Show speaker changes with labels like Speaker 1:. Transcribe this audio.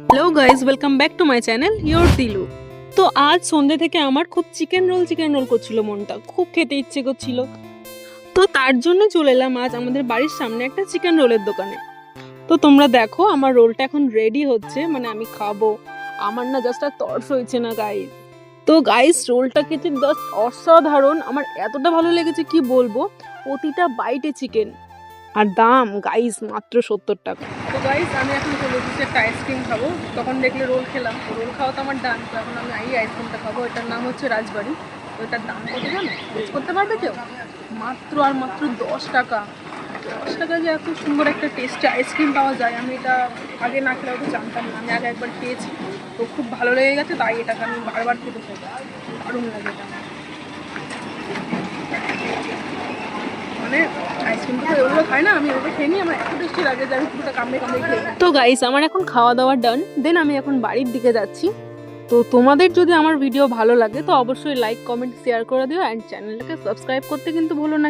Speaker 1: Hello guys, welcome back to my channel your দিলু। তো আজ সন্ধ্যে থেকে আমার খুব চিকেন রোল করছিল, মনটা খুব খেতে ইচ্ছে করছিল। তো তার জন্য চলে এলাম আজ আমাদের বাড়ির সামনে একটা চিকেন রোলের দোকানে। তো তোমরা দেখো আমার রোলটা এখন রেডি হচ্ছে, মানে আমি খাবো। আমার না জাস্ট আর তর্স হয়েছে না গাইজ। তো গাইজ রোলটা খেতে জাস্ট অসাধারণ, আমার এতটা ভালো লেগেছে কি বলবো। প্রতিটা বাইটে চিকেন, আর দাম গাইস মাত্র 70 টাকা। তো গাইস আমি এখন চলে এসেছি একটা আইসক্রিম খাবো। তখন দেখলে রোল খেলাম, রোল খাওয়া তো আমার ডান। তো এখন আমি এই আইসক্রিমটা খাবো, এটার নাম হচ্ছে রাজবাড়ি। তো এটার দাম কত জানো? গেস করতে পারবে কেউ? মাত্র আর মাত্র 10 টাকা। 10 টাকা যে এত সুন্দর একটা টেস্টি আইসক্রিম পাওয়া যায়, আমি এটা আগে না খেলেও তো জানতাম না। আমি আগে একবার খেয়েছি, তো খুব ভালো লেগে গেছে, তাই এটাকে আমি বারবার খেতে চাই। দারুণ লাগে এটা আমার। মানে আইসক্রিমটা তো এগুলো খাই না, আমি ওগুলো খেয়ে নিই, আমার এত টেস্টি লাগে যে আমি পুরোটা কামড়ে কামড়ে খেয়ে নিই। তো গাইস আমার এখন খাওয়া দাওয়া ডান, দেন আমি এখন বাড়ির দিকে যাচ্ছি। তো তোমাদের যদি আমার ভিডিও ভালো লাগে তো অবশ্যই লাইক কমেন্ট শেয়ার করে দিও, অ্যান্ড চ্যানেলটাকে সাবস্ক্রাইব করতে কিন্তু ভুলো না।